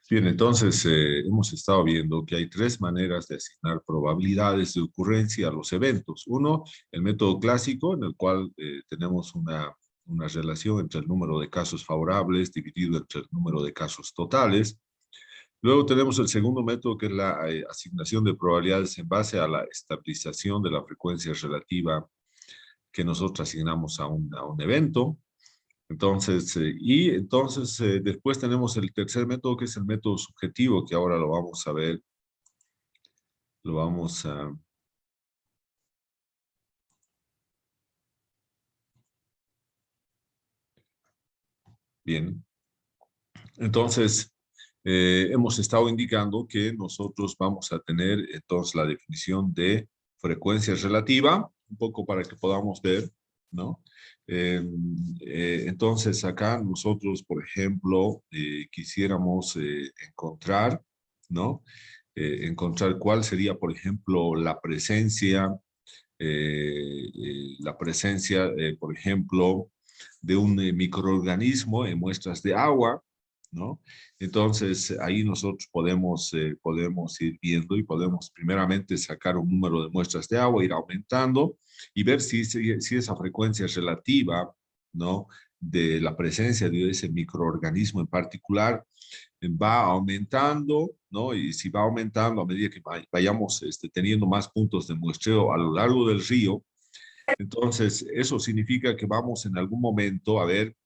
Bien, entonces hemos estado viendo que hay tres maneras de asignar probabilidades de ocurrencia a los eventos. Uno, el método clásico, en el cual tenemos una relación entre el número de casos favorables dividido entre el número de casos totales. Luego tenemos el segundo método, que es la asignación de probabilidades en base a la estabilización de la frecuencia relativa que nosotros asignamos a un evento. Entonces, después tenemos el tercer método, que es el método subjetivo, que ahora lo vamos a ver, lo vamos a... Bien, entonces, hemos estado indicando que nosotros vamos a tener entonces la definición de frecuencia relativa, un poco para que podamos ver, ¿no? Eh, entonces, acá nosotros, por ejemplo, quisiéramos encontrar, ¿no? Encontrar cuál sería, por ejemplo, la presencia, por ejemplo, de un microorganismo en muestras de agua, ¿no? Entonces, ahí nosotros podemos ir viendo y podemos primeramente sacar un número de muestras de agua, ir aumentando y ver si esa frecuencia relativa, ¿no? De la presencia de ese microorganismo en particular va aumentando, ¿no? Y si va aumentando a medida que vayamos teniendo más puntos de muestreo a lo largo del río, entonces eso significa que vamos en algún momento a ver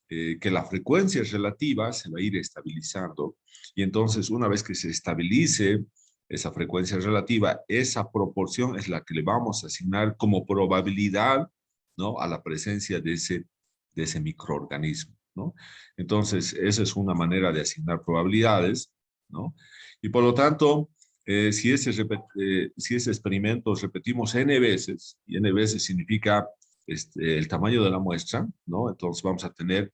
que la frecuencia relativa se va a ir estabilizando. Y entonces, una vez que se estabilice esa frecuencia relativa, esa proporción es la que le vamos a asignar como probabilidad, ¿no? A la presencia de ese microorganismo, ¿no? Entonces, esa es una manera de asignar probabilidades, ¿no? Y por lo tanto, si ese experimento repetimos n veces, y n veces significa el tamaño de la muestra, ¿no? Entonces vamos a tener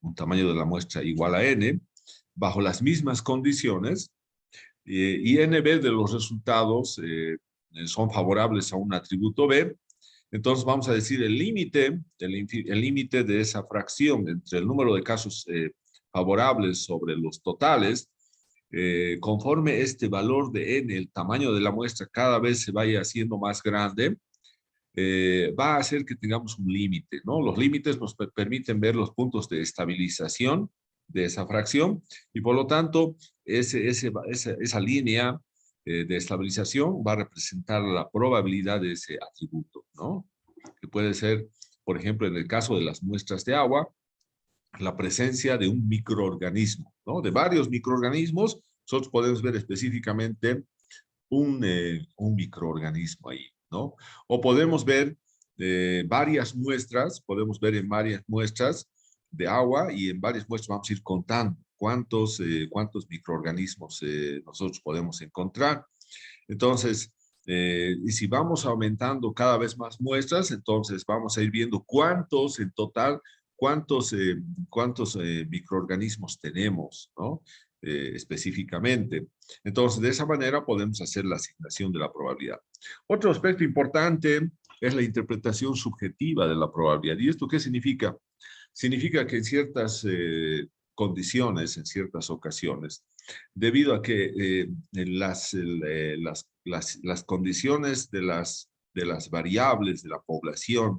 un tamaño de la muestra igual a n, bajo las mismas condiciones, y nb de los resultados son favorables a un atributo b. Entonces vamos a decir el límite de esa fracción entre el número de casos favorables sobre los totales, conforme este valor de n, el tamaño de la muestra, cada vez se vaya haciendo más grande, va a hacer que tengamos un límite, ¿no? Los límites nos permiten ver los puntos de estabilización de esa fracción y por lo tanto esa línea de estabilización va a representar la probabilidad de ese atributo, ¿no? Que puede ser, por ejemplo, en el caso de las muestras de agua, la presencia de un microorganismo, ¿no? De varios microorganismos, nosotros podemos ver específicamente un microorganismo ahí, ¿no? O podemos ver podemos ver en varias muestras de agua y en varias muestras vamos a ir contando cuántos microorganismos nosotros podemos encontrar. Entonces, y si vamos aumentando cada vez más muestras, entonces vamos a ir viendo cuántos en total, cuántos microorganismos tenemos, ¿no? Específicamente. Entonces, de esa manera podemos hacer la asignación de la probabilidad. Otro aspecto importante es la interpretación subjetiva de la probabilidad. ¿Y esto qué significa? Significa que en ciertas condiciones, en ciertas ocasiones, debido a que las condiciones de las variables de la población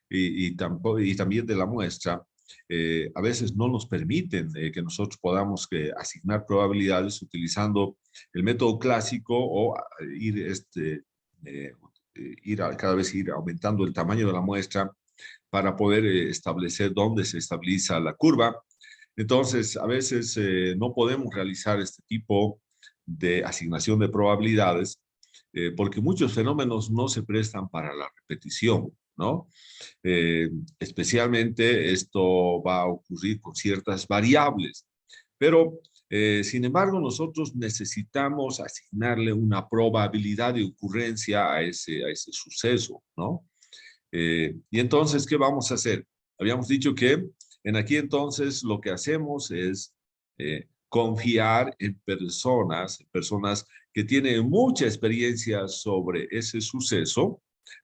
y también de la muestra, a veces no nos permiten que nosotros podamos asignar probabilidades utilizando el método clásico o eh, cada vez ir aumentando el tamaño de la muestra para poder establecer dónde se estabiliza la curva. Entonces, a veces no podemos realizar este tipo de asignación de probabilidades porque muchos fenómenos no se prestan para la repetición, ¿no? Eh, Especialmente esto va a ocurrir con ciertas variables, pero sin embargo nosotros necesitamos asignarle una probabilidad de ocurrencia a ese suceso, ¿no? Y entonces, ¿qué vamos a hacer? Habíamos dicho que en aquí entonces lo que hacemos es confiar en personas que tienen mucha experiencia sobre ese suceso,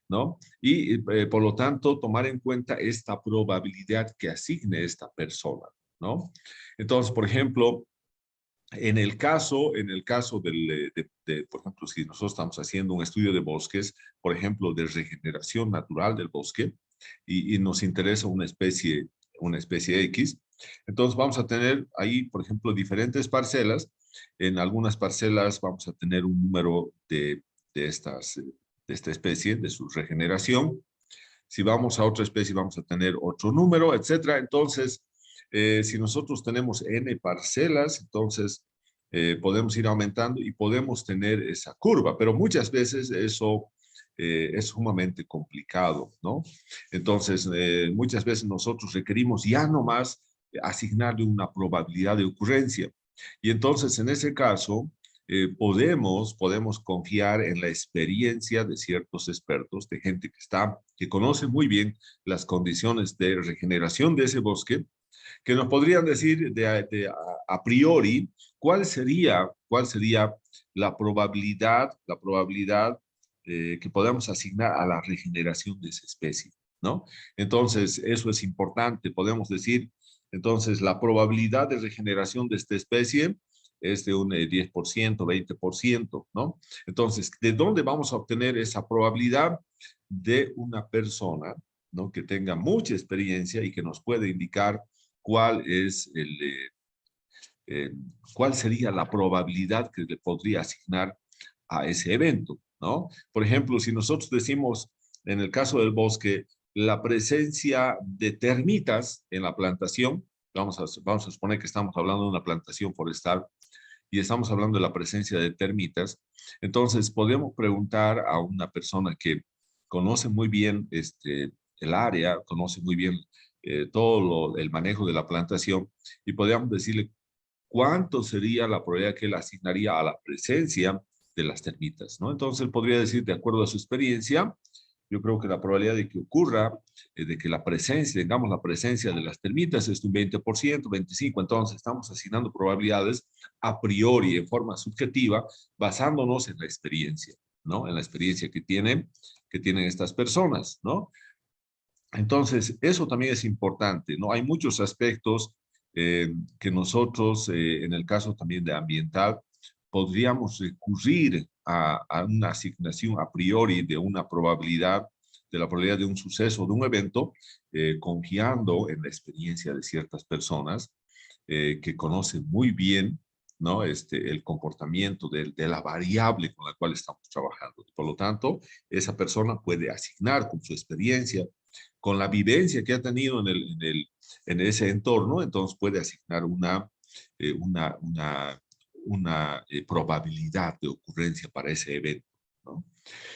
¿no? Y por lo tanto tomar en cuenta esta probabilidad que asigne esta persona, ¿no? Entonces, por ejemplo, En el caso por ejemplo, si nosotros estamos haciendo un estudio de bosques, por ejemplo, de regeneración natural del bosque, y nos interesa una especie X, entonces vamos a tener ahí, por ejemplo, diferentes parcelas. En algunas parcelas vamos a tener un número de esta especie, de su regeneración. Si vamos a otra especie, vamos a tener otro número, etcétera. Entonces, si nosotros tenemos n parcelas, entonces podemos ir aumentando y podemos tener esa curva, pero muchas veces eso es sumamente complicado, ¿no? Entonces, muchas veces nosotros requerimos ya nomás asignarle una probabilidad de ocurrencia. Y entonces, en ese caso, podemos confiar en la experiencia de ciertos expertos, de gente que conoce muy bien las condiciones de regeneración de ese bosque, que nos podrían decir a priori cuál sería la probabilidad que podamos asignar a la regeneración de esa especie, ¿no? Entonces, eso es importante. Podemos decir, entonces, la probabilidad de regeneración de esta especie es de un 10%, 20%, ¿no? Entonces, ¿de dónde vamos a obtener esa probabilidad? De una persona, ¿no? Que tenga mucha experiencia y que nos puede indicar cuál es eh, cuál sería la probabilidad que le podría asignar a ese evento, ¿no? Por ejemplo, si nosotros decimos, en el caso del bosque, la presencia de termitas en la plantación, vamos a suponer que estamos hablando de una plantación forestal y estamos hablando de la presencia de termitas, entonces podemos preguntar a una persona que conoce muy bien el área, conoce muy bien el manejo de la plantación, y podríamos decirle cuánto sería la probabilidad que él asignaría a la presencia de las termitas, ¿no? Entonces él podría decir, de acuerdo a su experiencia, yo creo que la probabilidad de que ocurra, de que tengamos la presencia de las termitas es de un 20%, 25%. Entonces estamos asignando probabilidades a priori, en forma subjetiva, basándonos en la experiencia, ¿no? En la experiencia que tienen estas personas, ¿no? Entonces, eso también es importante, ¿no? Hay muchos aspectos que nosotros, en el caso también de ambiental, podríamos recurrir a una asignación a priori de una probabilidad, de la probabilidad de un suceso, de un evento, confiando en la experiencia de ciertas personas que conocen muy bien, ¿no? El comportamiento de la variable con la cual estamos trabajando. Por lo tanto, esa persona puede asignar con su experiencia, con la vivencia que ha tenido en ese entorno, entonces puede asignar eh, una, una, una probabilidad de ocurrencia para ese evento, ¿no?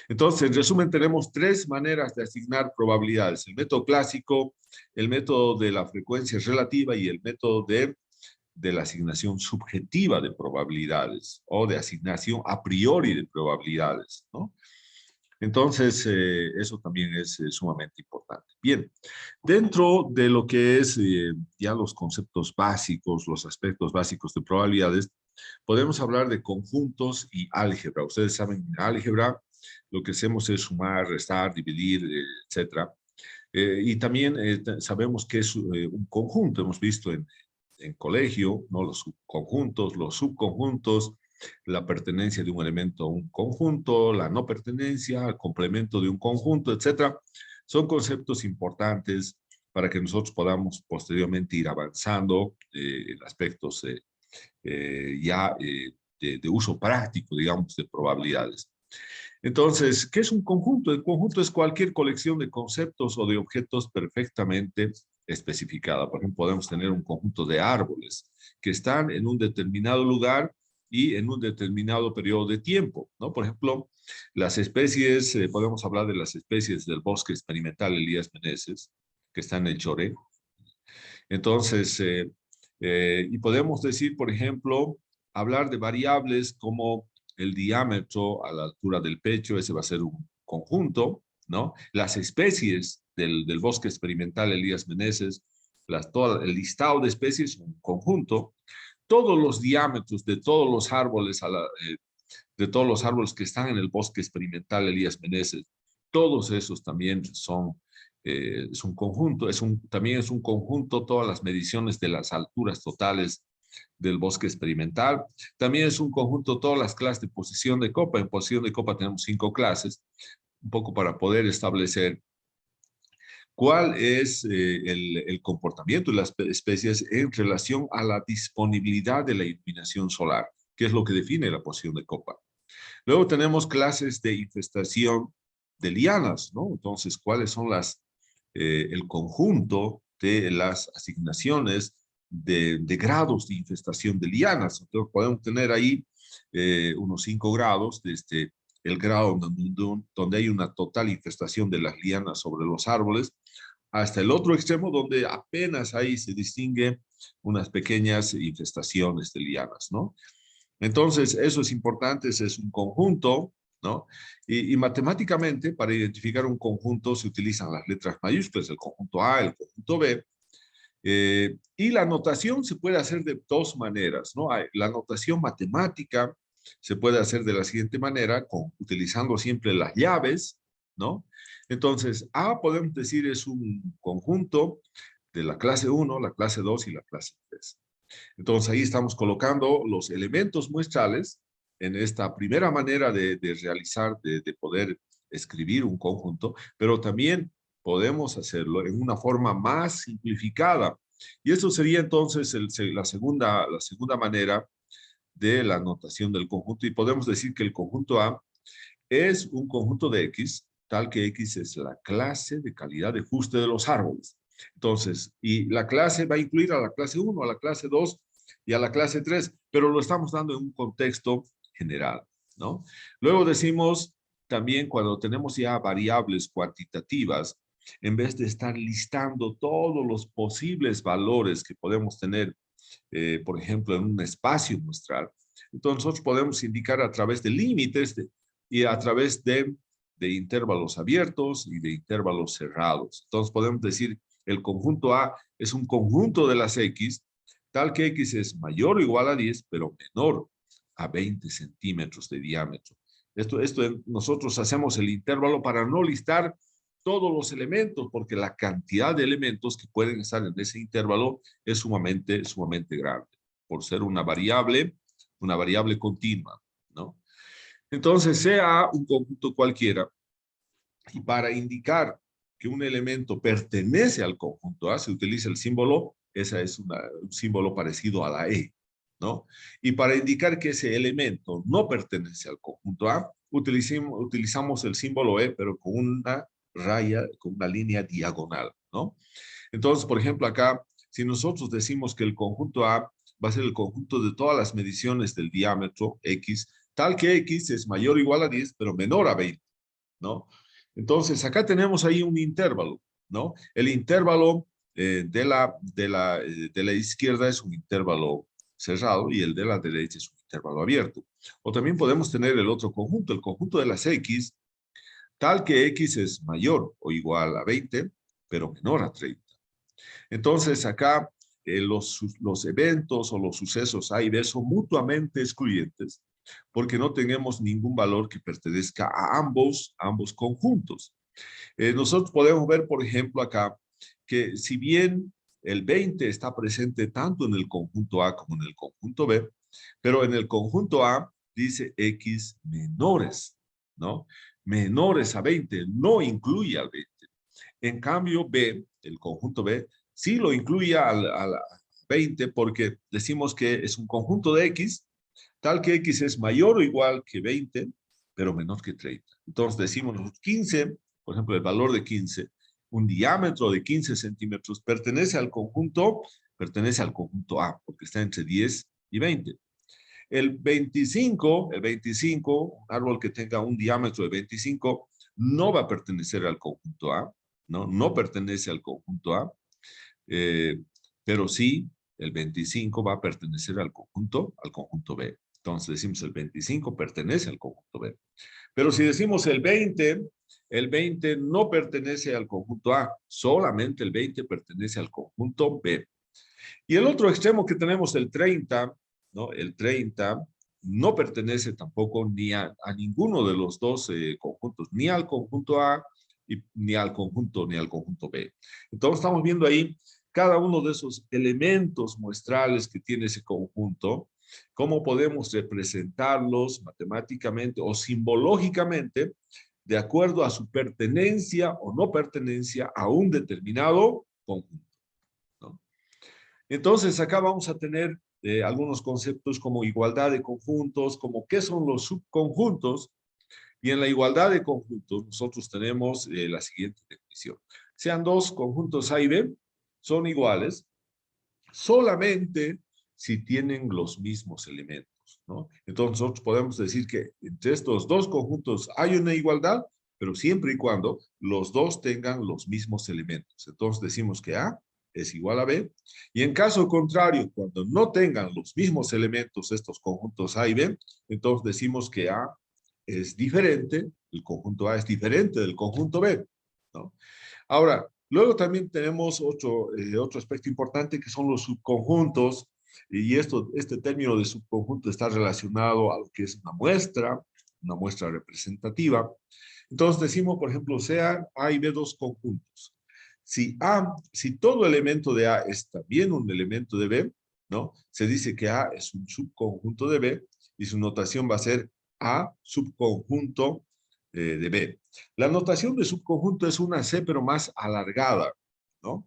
Entonces, en resumen, tenemos tres maneras de asignar probabilidades: el método clásico, el método de la frecuencia relativa y el método de la asignación subjetiva de probabilidades o de asignación a priori de probabilidades, ¿no? Entonces, eso también es sumamente importante. Bien, dentro de lo que es ya los conceptos básicos, los aspectos básicos de probabilidades, podemos hablar de conjuntos y álgebra. Ustedes saben, en álgebra lo que hacemos es sumar, restar, dividir, etcétera. Y también sabemos que es un conjunto. Hemos visto en colegio, ¿no? Los subconjuntos, los subconjuntos, la pertenencia de un elemento a un conjunto, la no pertenencia, el complemento de un conjunto, etcétera. Son conceptos importantes para que nosotros podamos posteriormente ir avanzando en aspectos de uso práctico, digamos, de probabilidades. Entonces, ¿qué es un conjunto? El conjunto es cualquier colección de conceptos o de objetos perfectamente especificada. Por ejemplo, podemos tener un conjunto de árboles que están en un determinado lugar y en un determinado periodo de tiempo, ¿no? Por ejemplo, las especies, podemos hablar de las especies del bosque experimental Elías Meneses, que está en el Choré. Entonces, y podemos decir, por ejemplo, hablar de variables como el diámetro a la altura del pecho, ese va a ser un conjunto, ¿no? Las especies del bosque experimental Elías Meneses, todo el listado de especies, un conjunto. Todos los diámetros de todos los árboles, de todos los árboles que están en el bosque experimental Elías Meneses, todos esos también es un conjunto, también es un conjunto todas las mediciones de las alturas totales del bosque experimental. También es un conjunto todas las clases de posición de copa. En posición de copa tenemos 5 clases, un poco para poder establecer cuál es el comportamiento de las especies en relación a la disponibilidad de la iluminación solar, que es lo que define la posición de copa. Luego tenemos clases de infestación de lianas, ¿no? Entonces, ¿cuáles son el conjunto de las asignaciones de grados de infestación de lianas? Entonces, podemos tener ahí unos 5 grados desde el grado donde hay una total infestación de las lianas sobre los árboles, hasta el otro extremo donde apenas ahí se distingue unas pequeñas infestaciones de lianas, ¿no? Entonces, eso es importante, ese es un conjunto, ¿no? Y matemáticamente, para identificar un conjunto se utilizan las letras mayúsculas, el conjunto A, el conjunto B, y la notación se puede hacer de dos maneras, ¿no? La notación matemática se puede hacer de la siguiente manera, utilizando siempre las llaves, ¿no? Entonces, A podemos decir es un conjunto de la clase 1, la clase 2 y la clase 3. Entonces, ahí estamos colocando los elementos muestrales en esta primera manera de realizar, de poder escribir un conjunto, pero también podemos hacerlo en una forma más simplificada. Y eso sería entonces la segunda manera de la notación del conjunto. Y podemos decir que el conjunto A es un conjunto de X, tal que X es la clase de calidad de ajuste de los árboles. Entonces, y la clase va a incluir a la clase 1, a la clase 2 y a la clase 3, pero lo estamos dando en un contexto general, ¿no? Luego decimos también cuando tenemos ya variables cuantitativas, en vez de estar listando todos los posibles valores que podemos tener, por ejemplo, en un espacio muestral, entonces nosotros podemos indicar a través de límites y a través de intervalos abiertos y de intervalos cerrados. Entonces podemos decir el conjunto A es un conjunto de las X, tal que X es mayor o igual a 10, pero menor a 20 centímetros de diámetro. Nosotros hacemos el intervalo para no listar todos los elementos, porque la cantidad de elementos que pueden estar en ese intervalo es sumamente grande, por ser una variable continua, ¿no? Entonces, sea un conjunto cualquiera, y para indicar que un elemento pertenece al conjunto A, se utiliza el símbolo, ese es un símbolo parecido a la E, ¿no? Y para indicar que ese elemento no pertenece al conjunto A, utilizamos el símbolo E, pero con una raya, con una línea diagonal, ¿no? Entonces, por ejemplo, acá, si nosotros decimos que el conjunto A va a ser el conjunto de todas las mediciones del diámetro X, tal que X es mayor o igual a 10, pero menor a 20, ¿no? Entonces, acá tenemos ahí un intervalo, ¿no? El intervalo de la izquierda es un intervalo cerrado y el de la derecha es un intervalo abierto. O también podemos tener el otro conjunto, el conjunto de las X, tal que X es mayor o igual a 20, pero menor a 30. Entonces, acá los eventos o los sucesos A y B son mutuamente excluyentes porque no tenemos ningún valor que pertenezca a ambos conjuntos. Nosotros podemos ver, por ejemplo, acá, que si bien el 20 está presente tanto en el conjunto A como en el conjunto B, pero en el conjunto A dice X menores, ¿no? Menores a 20, no incluye al 20. En cambio, B, el conjunto B, sí lo incluye al 20 porque decimos que es un conjunto de X, tal que X es mayor o igual que 20, pero menor que 30. Entonces decimos 15, por ejemplo, el valor de 15, un diámetro de 15 centímetros pertenece al conjunto A, porque está entre 10 y 20. El 25, un árbol que tenga un diámetro de 25, no va a pertenecer al conjunto A, ¿no? No pertenece al conjunto A, eh, pero sí el 25 va a pertenecer al conjunto B. Entonces decimos el 25 pertenece al conjunto B. Pero si decimos el 20 no pertenece al conjunto A, solamente el 20 pertenece al conjunto B. Y el otro extremo que tenemos, el 30, ¿no? El 30 no pertenece tampoco ni a ninguno de los dos conjuntos, ni al conjunto A ni al conjunto B. Entonces estamos viendo ahí cada uno de esos elementos muestrales que tiene ese conjunto, cómo podemos representarlos matemáticamente o simbológicamente de acuerdo a su pertenencia o no pertenencia a un determinado conjunto, ¿no? Entonces, acá vamos a tener algunos conceptos como igualdad de conjuntos, como qué son los subconjuntos, y en la igualdad de conjuntos nosotros tenemos la siguiente definición. Sean dos conjuntos A y B, son iguales solamente si tienen los mismos elementos, ¿no? Entonces nosotros podemos decir que entre estos dos conjuntos hay una igualdad, pero siempre y cuando los dos tengan los mismos elementos. Entonces decimos que A es igual a B, y en caso contrario, cuando no tengan los mismos elementos estos conjuntos A y B, entonces decimos que A es diferente, el conjunto A es diferente del conjunto B, ¿no? Ahora, luego también tenemos otro aspecto importante que son los subconjuntos, y este término de subconjunto está relacionado a lo que es una muestra representativa. Entonces decimos, por ejemplo, sean A y B dos conjuntos. Si todo elemento de A es también un elemento de B, ¿no? Se dice que A es un subconjunto de B y su notación va a ser A subconjunto de B. La notación de subconjunto es una C, pero más alargada, ¿no?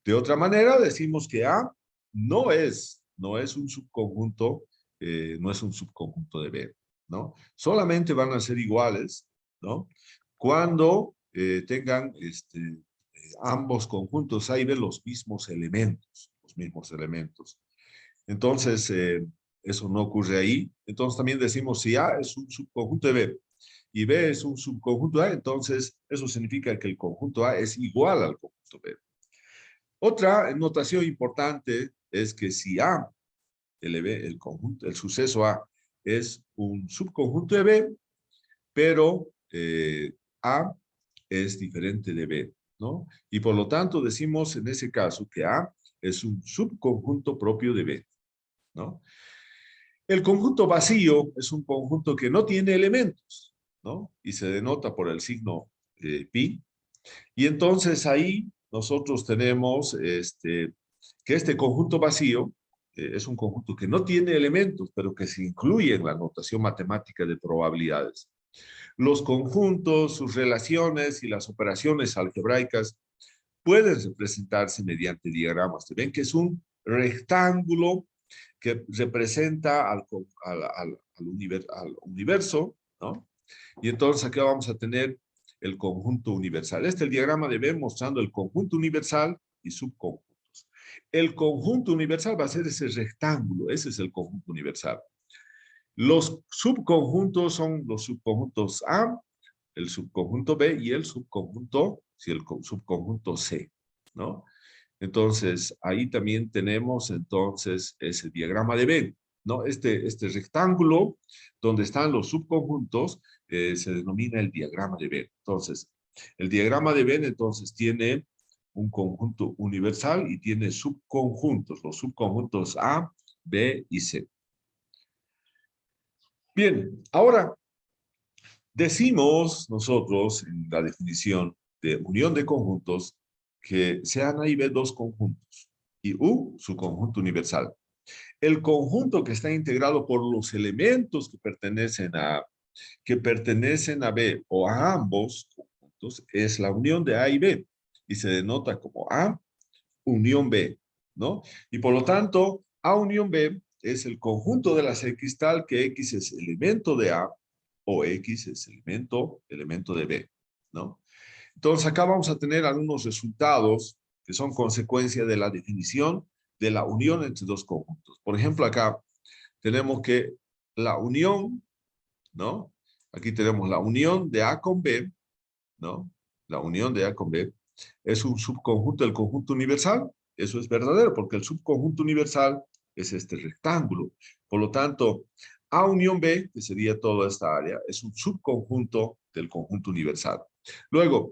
De otra manera, decimos que A no es un subconjunto, no es un subconjunto de B, ¿no? Solamente van a ser iguales, ¿no? Cuando tengan ambos conjuntos A y B los mismos elementos, Entonces, eso no ocurre ahí. Entonces también decimos si A es un subconjunto de B y B es un subconjunto A, entonces eso significa que el conjunto A es igual al conjunto B. Otra notación importante es que si A, el suceso A, es un subconjunto de B, pero A es diferente de B, ¿no? Y por lo tanto decimos en ese caso que A es un subconjunto propio de B, ¿no? El conjunto vacío es un conjunto que no tiene elementos, ¿no? Y se denota por el signo pi. Y entonces ahí nosotros tenemos que este conjunto vacío es un conjunto que no tiene elementos, pero que se incluye en la notación matemática de probabilidades. Los conjuntos, sus relaciones y las operaciones algebraicas pueden representarse mediante diagramas. Ven que es un rectángulo que representa al universo, ¿no? Y entonces aquí vamos a tener el conjunto universal. Este es el diagrama de B mostrando el conjunto universal y subconjuntos. El conjunto universal va a ser ese rectángulo, ese es el conjunto universal. Los subconjuntos son los subconjuntos A, el subconjunto B y el subconjunto, sí, el subconjunto C, ¿no? Entonces, ahí también tenemos entonces ese diagrama de Venn, ¿no? Este rectángulo donde están los subconjuntos se denomina el diagrama de Venn. Entonces, el diagrama de Venn entonces tiene un conjunto universal y tiene subconjuntos, los subconjuntos A, B y C. Bien, ahora decimos nosotros en la definición de unión de conjuntos que sean A y B dos conjuntos y U su conjunto universal. El conjunto que está integrado por los elementos que pertenecen a B o a ambos conjuntos es la unión de A y B y se denota como A unión B, ¿no? Y por lo tanto, A unión B es el conjunto de las X tal que X es elemento de A o X es elemento de B, ¿no? Entonces acá vamos a tener algunos resultados que son consecuencia de la definición de la unión entre dos conjuntos. Por ejemplo, acá tenemos que la unión, ¿no? Aquí tenemos la unión de A con B, ¿no? La unión de A con B es un subconjunto del conjunto universal. Eso es verdadero porque el subconjunto universal es este rectángulo. Por lo tanto, A unión B, que sería toda esta área, es un subconjunto del conjunto universal. Luego,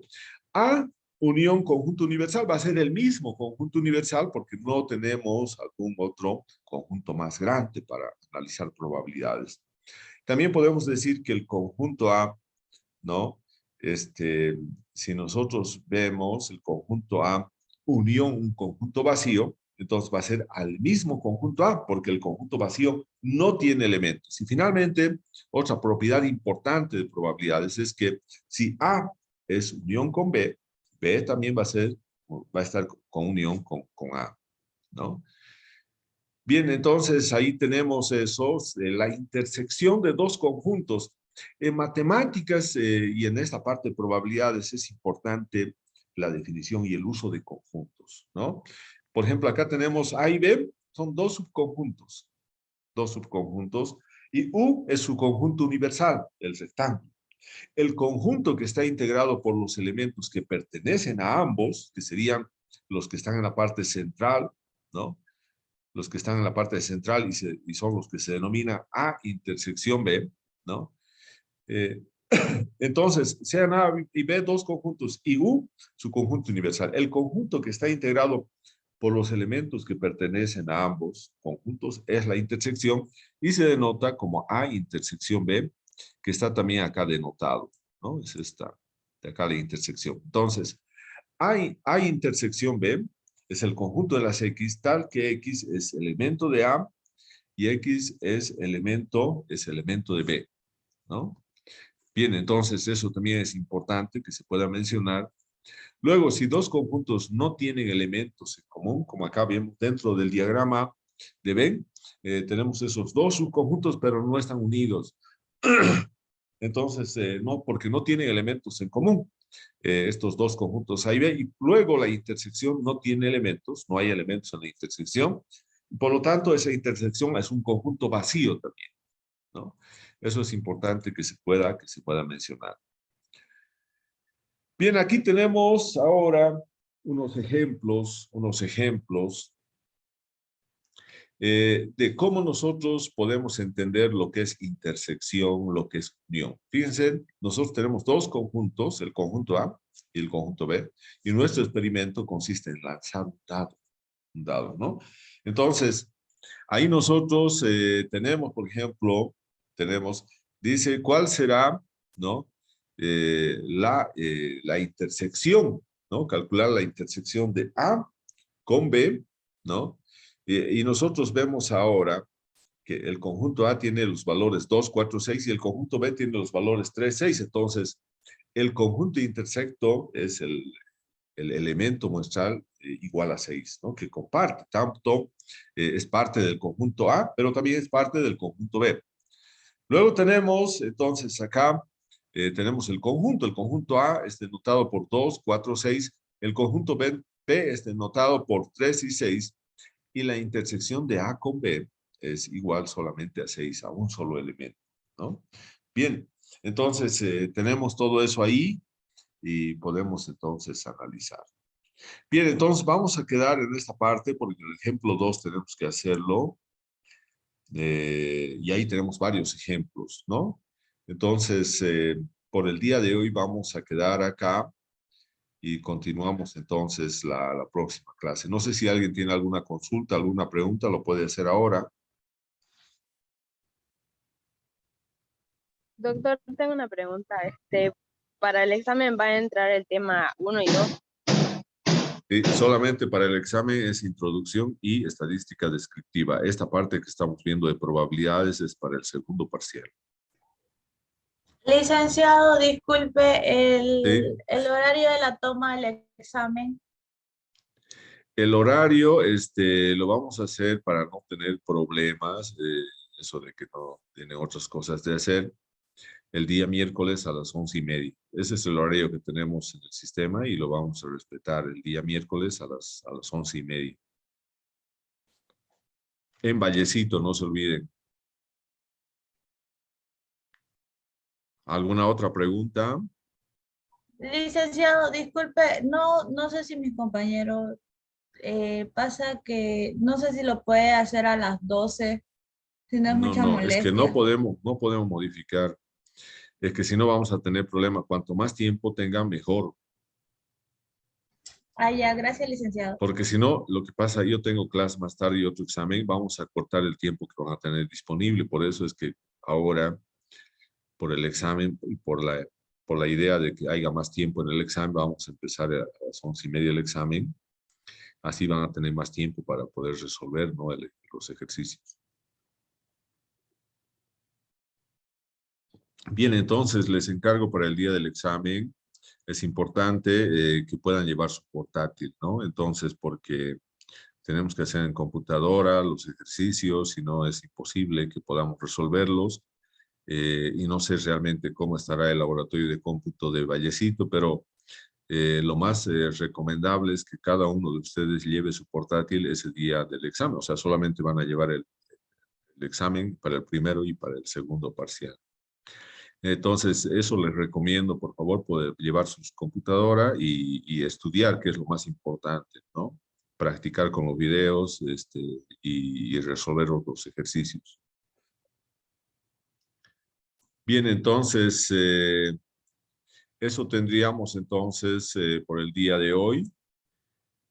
A unión conjunto universal va a ser el mismo conjunto universal porque no tenemos algún otro conjunto más grande para analizar probabilidades. También podemos decir que el conjunto A, ¿no? Si nosotros vemos el conjunto A, unión un conjunto vacío, entonces va a ser al mismo conjunto A, porque el conjunto vacío no tiene elementos. Y finalmente, otra propiedad importante de probabilidades es que si A es unión con B, B también va a estar con unión con A, ¿no? Bien, entonces ahí tenemos esos, la intersección de dos conjuntos. En matemáticas y en esta parte de probabilidades es importante la definición y el uso de conjuntos, ¿no? Por ejemplo, acá tenemos A y B, son dos subconjuntos, y U es su conjunto universal, el rectángulo. El conjunto que está integrado por los elementos que pertenecen a ambos, que serían los que están en la parte central, ¿no? Los que están en la parte central y son los que se denomina A intersección B, ¿no? Eh, entonces, sean A y B dos conjuntos y U su conjunto universal. El conjunto que está integrado por los elementos que pertenecen a ambos conjuntos es la intersección y se denota como A intersección B, que está también acá denotado, ¿no? Es esta, de acá la intersección. Entonces, A intersección B es el conjunto de las X, tal que X es elemento de A y X es elemento de B, ¿no? Bien, entonces eso también es importante que se pueda mencionar. Luego, si dos conjuntos no tienen elementos en común, como acá vemos dentro del diagrama de Venn, tenemos esos dos subconjuntos, pero no están unidos. Entonces, no, porque no tienen elementos en común estos dos conjuntos A y B, y luego la intersección no tiene elementos, no hay elementos en la intersección, por lo tanto, esa intersección es un conjunto vacío también, ¿no? Eso es importante que se pueda mencionar. Bien, aquí tenemos ahora unos ejemplos de cómo nosotros podemos entender lo que es intersección, lo que es unión. Fíjense, nosotros tenemos dos conjuntos, el conjunto A y el conjunto B, y nuestro experimento consiste en lanzar un dado, ¿no? Entonces, ahí nosotros tenemos, por ejemplo, dice, ¿cuál será, no? La intersección, ¿no? Calcular la intersección de A con B, ¿no? Y nosotros vemos ahora que el conjunto A tiene los valores 2, 4, 6 y el conjunto B tiene los valores 3, 6. Entonces, el conjunto intersecto es el elemento muestral igual a 6, ¿no? Que comparte, tanto es parte del conjunto A, pero también es parte del conjunto B. Luego tenemos, entonces, acá tenemos el conjunto A es denotado por 2, 4, 6, el conjunto B es denotado por 3 y 6, y la intersección de A con B es igual solamente a 6, a un solo elemento, ¿no? Bien, entonces tenemos todo eso ahí y podemos entonces analizar. Bien, entonces vamos a quedar en esta parte porque en el ejemplo 2 tenemos que hacerlo y ahí tenemos varios ejemplos, ¿no? Entonces, por el día de hoy vamos a quedar acá y continuamos entonces la próxima clase. No sé si alguien tiene alguna consulta, alguna pregunta, lo puede hacer ahora. Doctor, tengo una pregunta. Para el examen va a entrar el tema 1 y 2. Solamente para el examen es introducción y estadística descriptiva. Esta parte que estamos viendo de probabilidades es para el segundo parcial. Licenciado, disculpe, ¿Sí? el horario de la toma del examen. El horario, lo vamos a hacer para no tener problemas, eso de que no tienen otras cosas de hacer, el día miércoles a las 11:30. Ese es el horario que tenemos en el sistema y lo vamos a respetar el día miércoles a las 11:30. En Vallecito, no se olviden. ¿Alguna otra pregunta? Licenciado, disculpe, no sé si mis compañeros pasa que no sé si lo puede hacer a las 12, si no es No, mucha no, es que no molestia. podemos modificar. Es que si no vamos a tener problemas. Cuanto más tiempo tengan, mejor. Ah, ya, gracias, licenciado. Porque si no, lo que pasa, yo tengo clase más tarde y otro examen, vamos a cortar el tiempo que van a tener disponible. Por eso es que ahora, por el examen y por la idea de que haya más tiempo en el examen, vamos a empezar a las 11:30 el examen Así van a tener más tiempo para poder resolver, ¿no? Los ejercicios. Bien, entonces les encargo para el día del examen. Es importante que puedan llevar su portátil, ¿no? Entonces, porque tenemos que hacer en computadora los ejercicios y no es imposible que podamos resolverlos. Y no sé realmente cómo estará el laboratorio de cómputo de Vallecito, pero lo más recomendable es que cada uno de ustedes lleve su portátil ese día del examen. O sea, solamente van a llevar el examen para el primero y para el segundo parcial. Entonces, eso les recomiendo, por favor, poder llevar su computadora y estudiar, que es lo más importante, ¿no? Practicar con los videos y resolver los ejercicios. Bien, entonces, eso tendríamos entonces por el día de hoy.